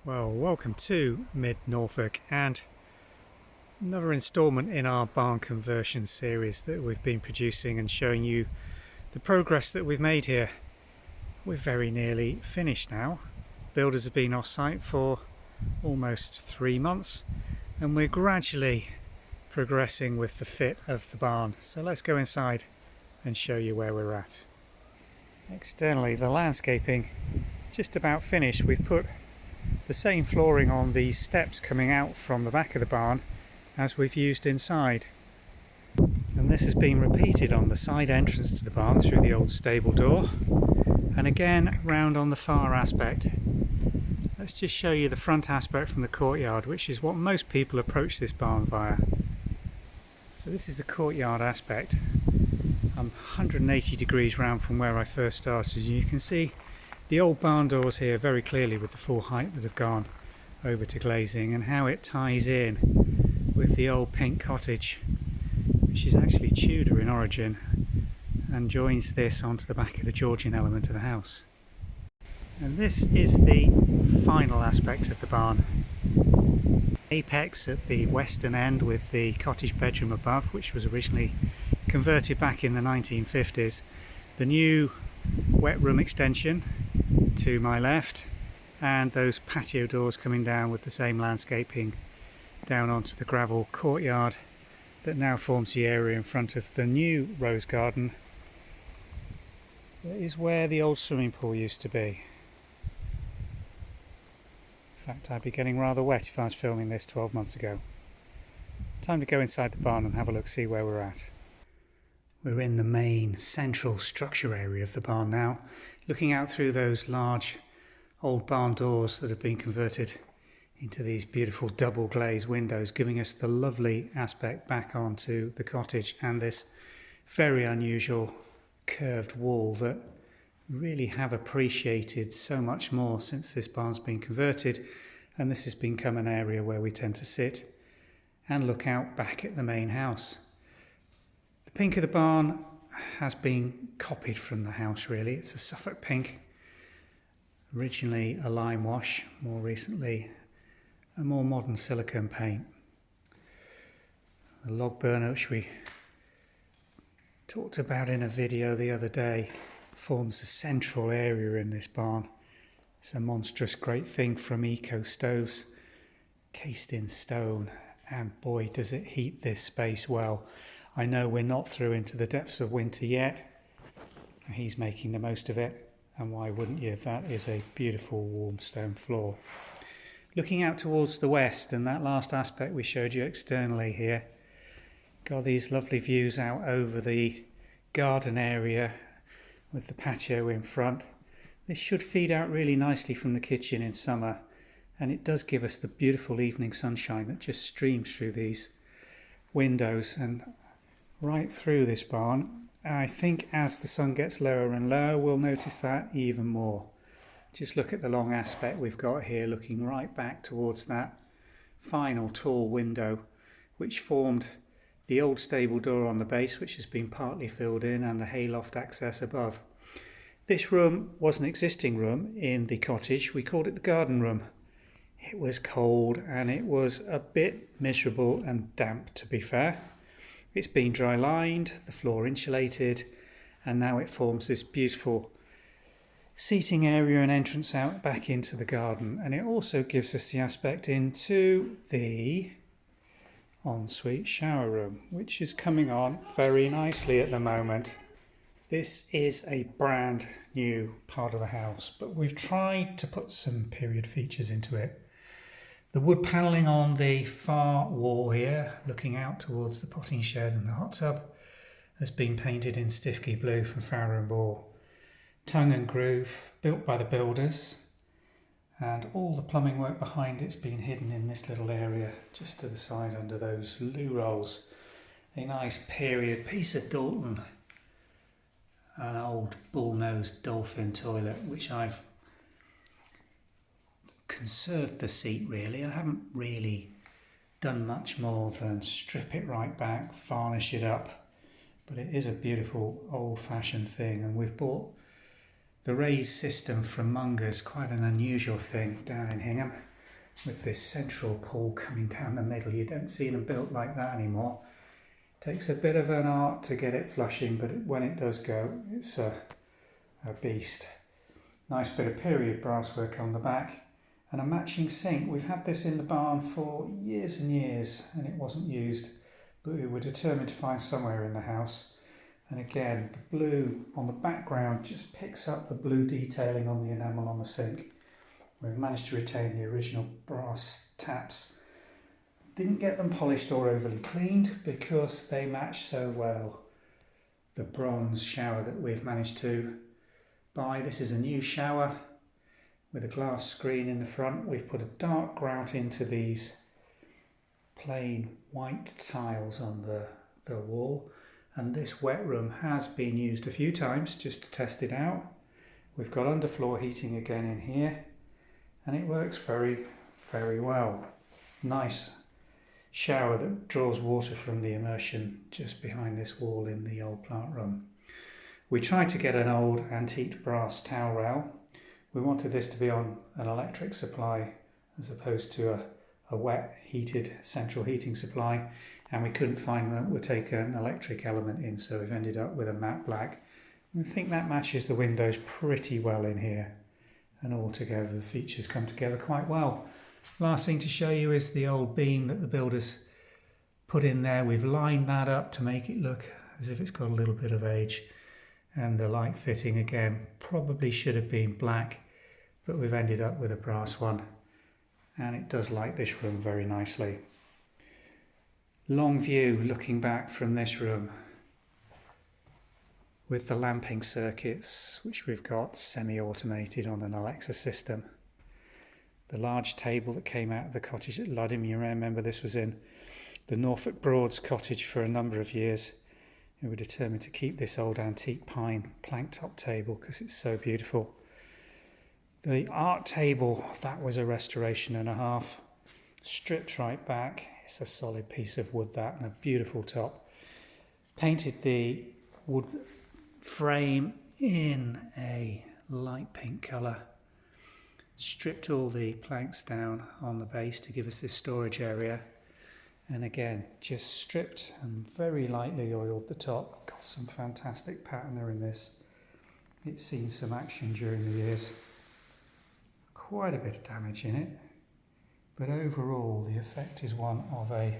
Well, welcome to mid-Norfolk and another instalment in our barn conversion series that we've been producing and showing you the progress that we've made here. We're very nearly finished now. Builders have been off site for almost 3 months and we're gradually progressing with the fit of the barn. So let's go inside and show you where we're at. Externally, the landscaping just about finished. We've put the same flooring on the steps coming out from the back of the barn as we've used inside, and this has been repeated on the side entrance to the barn through the old stable door, and again round on the far aspect. Let's just show you the front aspect from the courtyard, which is what most people approach this barn via. So this is the courtyard aspect. I'm 180 degrees round from where I first started, and you can see the old barn doors here very clearly with the full height that have gone over to glazing, and how it ties in with the old pink cottage, which is actually Tudor in origin, and joins this onto the back of the Georgian element of the house. And this is the final aspect of the barn. Apex at the western end with the cottage bedroom above, which was originally converted back in the 1950s. The new wet room extension to my left, and those patio doors coming down with the same landscaping down onto the gravel courtyard that now forms the area in front of the new rose garden. That is where the old swimming pool used to be. In fact, I'd be getting rather wet if I was filming this 12 months ago. Time to go inside the barn and have a look, see where we're at. We're in the main central structure area of the barn now, looking out through those large old barn doors that have been converted into these beautiful double glazed windows, giving us the lovely aspect back onto the cottage and this very unusual curved wall that really have appreciated so much more since this barn's been converted, and this has become an area where we tend to sit and look out back at the main house. The pink of the barn has been copied from the house really. It's a Suffolk pink, originally a lime wash, more recently a more modern silicone paint. The log burner, which we talked about in a video the other day, forms the central area in this barn. It's a monstrous great thing from Eco Stoves, cased in stone, and boy does it heat this space well. I know we're not through into the depths of winter yet. He's making the most of it, and why wouldn't you? That is a beautiful warm stone floor. Looking out towards the west, and that last aspect we showed you externally here, got these lovely views out over the garden area with the patio in front. This should feed out really nicely from the kitchen in summer, and it does give us the beautiful evening sunshine that just streams through these windows and right through this barn. I think as the sun gets lower and lower, we'll notice that even more. Just look at the long aspect we've got here, looking right back towards that final tall window, which formed the old stable door on the base, which has been partly filled in, and the hayloft access above. This room was an existing room in the cottage. We called it the garden room. It was cold and it was a bit miserable and damp, to be fair. It's been dry lined, the floor insulated, and now it forms this beautiful seating area and entrance out back into the garden. And it also gives us the aspect into the ensuite shower room, which is coming on very nicely at the moment. This is a brand new part of the house, but we've tried to put some period features into it. The wood panelling on the far wall here, looking out towards the potting shed and the hot tub, has been painted in Stiffkey blue from Farrow & Ball. Tongue and groove, built by the builders, and all the plumbing work behind it's been hidden in this little area just to the side under those loo rolls. A nice period piece of Dalton, an old bull-nosed dolphin toilet, which I've conserved the seat really. I haven't really done much more than strip it right back, varnish it up, but it is a beautiful old-fashioned thing, and we've bought the raised system from Munger's, quite an unusual thing down in Hingham. with this central pool coming down the middle. You don't see them built like that anymore. Takes a bit of an art to get it flushing, but when it does go, it's a beast. Nice bit of period brasswork on the back and a matching sink. We've had this in the barn for years and years and it wasn't used, but we were determined to find somewhere in the house. And again, the blue on the background just picks up the blue detailing on the enamel on the sink. We've managed to retain the original brass taps. Didn't get them polished or overly cleaned because they match so well the bronze shower that we've managed to buy. This is a new shower with a glass screen in the front. We've put a dark grout into these plain white tiles on the wall, and this wet room has been used a few times just to test it out. We've got underfloor heating again in here and it works very, very well. Nice shower that draws water from the immersion just behind this wall in the old plant room. We tried to get an old antique brass towel rail. We wanted this to be on an electric supply as opposed to a wet heated central heating supply, and we couldn't find that would take an electric element in, so we've ended up with a matte black. I think that matches the windows pretty well in here, and altogether the features come together quite well. Last thing to show you is the old beam that the builders put in there. We've lined that up to make it look as if it's got a little bit of age. And the light fitting again probably should have been black, but we've ended up with a brass one. And it does light this room very nicely. Long view looking back from this room with the lamping circuits, which we've got semi-automated on an Alexa system. The large table that came out of the cottage at Ludham, you remember this was in the Norfolk Broads cottage for a number of years. We were determined to keep this old antique pine plank top table because it's so beautiful. The art table, that was a restoration and a half. Stripped right back. It's a solid piece of wood, that, and a beautiful top. Painted the wood frame in a light pink colour. Stripped all the planks down on the base to give us this storage area, and again just stripped and very lightly oiled the top. Got some fantastic patina in this. It's seen some action during the years. Quite a bit of damage in it, but overall the effect is one of a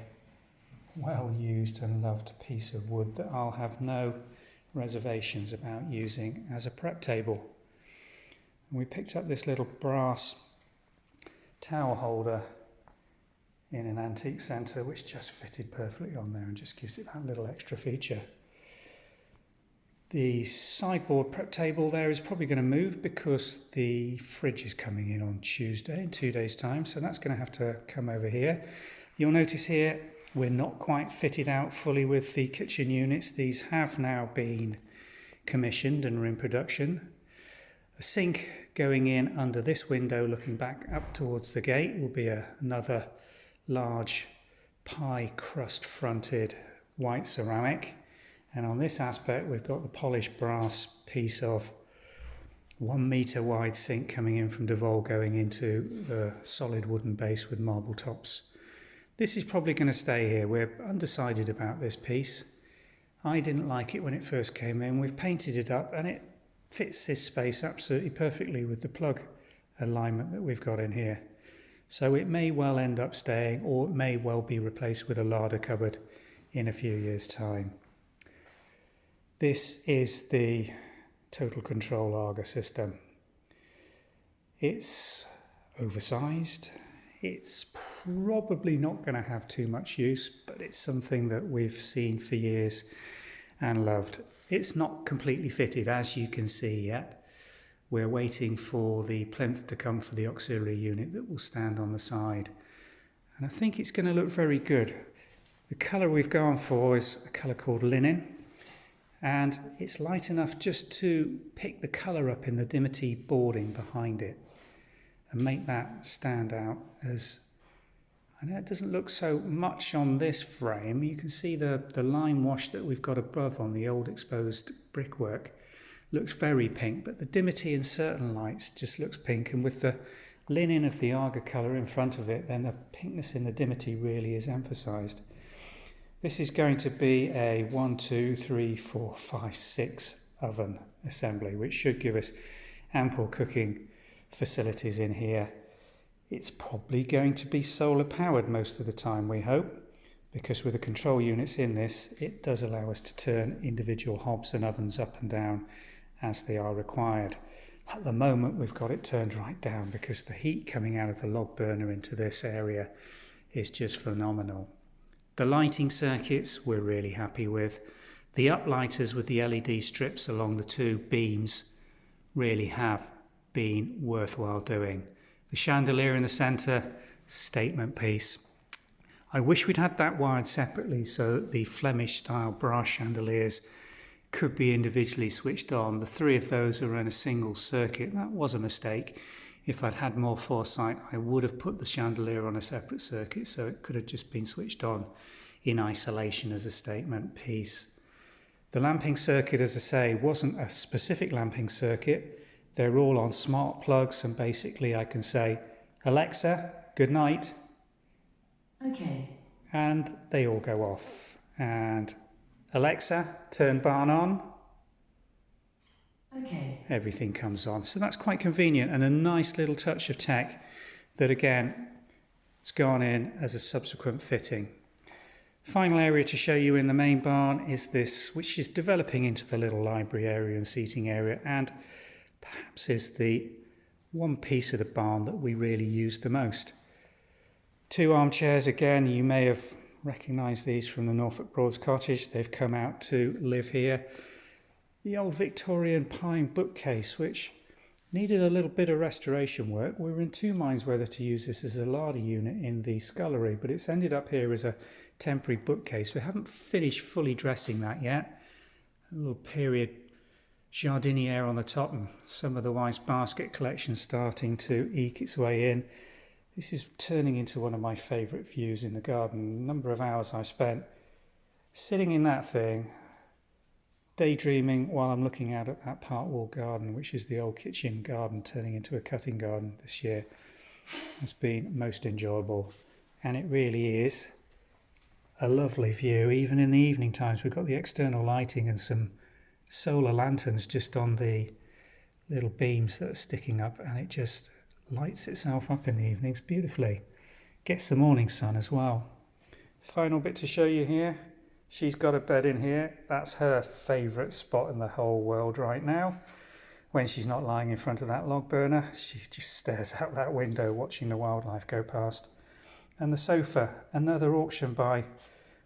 well used and loved piece of wood that I'll have no reservations about using as a prep table. And we picked up this little brass towel holder in an antique centre which just fitted perfectly on there and just gives it that little extra feature. The sideboard prep table there is probably going to move because the fridge is coming in on Tuesday in 2 days' time, so that's going to have to come over here. You'll notice here we're not quite fitted out fully with the kitchen units. These have now been commissioned and are in production. A sink going in under this window looking back up towards the gate will be another large pie crust fronted white ceramic, and on this aspect we've got the polished brass piece of 1 metre wide sink coming in from Devol going into the solid wooden base with marble tops. This is probably going to stay here. We're undecided about this piece. I didn't like it when it first came in. We've painted it up and it fits this space absolutely perfectly with the plug alignment that we've got in here. So it may well end up staying, or it may well be replaced with a larder cupboard in a few years' time. This is the Total Control Arga system. It's oversized. It's probably not going to have too much use, but it's something that we've seen for years and loved. It's not completely fitted, as you can see yet. We're waiting for the plinth to come for the auxiliary unit that will stand on the side. And I think it's going to look very good. The colour we've gone for is a colour called linen. And it's light enough just to pick the colour up in the dimity boarding behind it and make that stand out. As I know it doesn't look so much on this frame. You can see the lime wash that we've got above on the old exposed brickwork looks very pink, but the dimity in certain lights just looks pink, and with the linen of the Aga colour in front of it, then the pinkness in the dimity really is emphasised. This is going to be a 1, 2, 3, 4, 5, 6 oven assembly, which should give us ample cooking facilities in here. It's probably going to be solar powered most of the time, we hope, because with the control units in this, it does allow us to turn individual hobs and ovens up and down as they are required. At the moment, we've got it turned right down because the heat coming out of the log burner into this area is just phenomenal. The lighting circuits we're really happy with. The uplighters with the LED strips along the two beams really have been worthwhile doing. The chandelier in the centre, statement piece. I wish we'd had that wired separately so that the Flemish style brass chandeliers could be individually switched on. The three of those are in a single circuit. That was a mistake. If I'd had more foresight, I would have put the chandelier on a separate circuit so it could have just been switched on in isolation as a statement piece. The lamping circuit, as I say, wasn't a specific lamping circuit. They're all on smart plugs, and basically I can say, Alexa, good night. Okay. And they all go off. And Alexa, turn barn on. Okay. Everything comes on. So that's quite convenient and a nice little touch of tech that again has gone in as a subsequent fitting. Final area to show you in the main barn is this, which is developing into the little library area and seating area, and perhaps is the one piece of the barn that we really use the most. Two armchairs again. You may have recognised these from the Norfolk Broads cottage. They've come out to live here. The old Victorian pine bookcase, which needed a little bit of restoration work. We were in two minds whether to use this as a larder unit in the scullery, but it's ended up here as a temporary bookcase. We haven't finished fully dressing that yet. A little period jardiniere on the top, and some of the wife's basket collection starting to eke its way in. This is turning into one of my favourite views in the garden. The number of hours I've spent sitting in that thing, daydreaming while I'm looking out at that part wall garden, which is the old kitchen garden turning into a cutting garden this year, has been most enjoyable. And it really is a lovely view. Even in the evening times, we've got the external lighting and some solar lanterns just on the little beams that are sticking up, and it just lights itself up in the evenings beautifully. Gets the morning sun as well. Final bit to show you here. She's got a bed in here. That's her favourite spot in the whole world right now. When she's not lying in front of that log burner, she just stares out that window watching the wildlife go past. And the sofa, another auction buy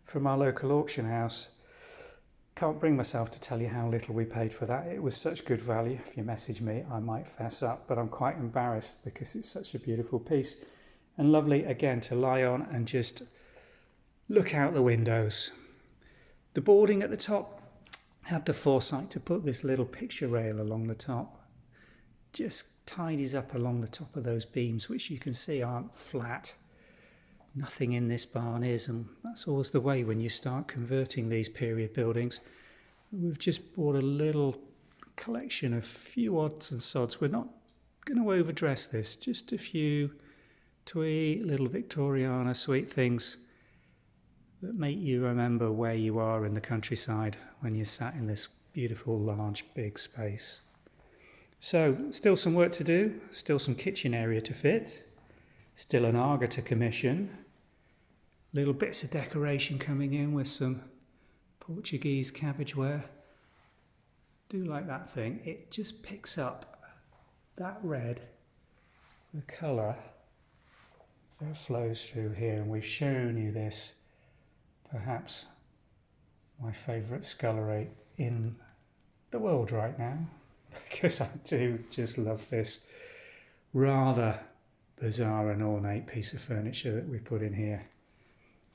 from our local auction house. Can't bring myself to tell you how little we paid for that. It was such good value. If you message me, I might fess up, but I'm quite embarrassed because it's such a beautiful piece. And lovely, again, to lie on and just look out the windows. The boarding at the top had the foresight to put this little picture rail along the top. Just tidies up along the top of those beams, which you can see aren't flat. Nothing in this barn is, and that's always the way when you start converting these period buildings. We've just bought a little collection of few odds and sods. We're not going to overdress this, just a few twee little Victoriana sweet things that make you remember where you are in the countryside when you're sat in this beautiful, large, big space. So, still some work to do, still some kitchen area to fit, still an Aga to commission, little bits of decoration coming in with some Portuguese cabbageware. Do like that thing. It just picks up that red, the colour that flows through here. And we've shown you this, perhaps my favourite scullery in the world right now, because I do just love this rather bizarre and ornate piece of furniture that we put in here,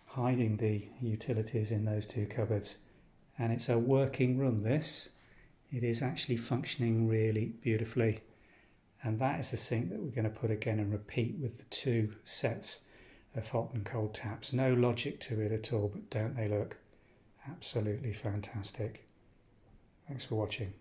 hiding the utilities in those two cupboards. And it's a working room, this. It is actually functioning really beautifully. And that is the sink that we're going to put again and repeat with the two sets of hot and cold taps. No logic to it at all, but don't they look absolutely fantastic? Thanks for watching.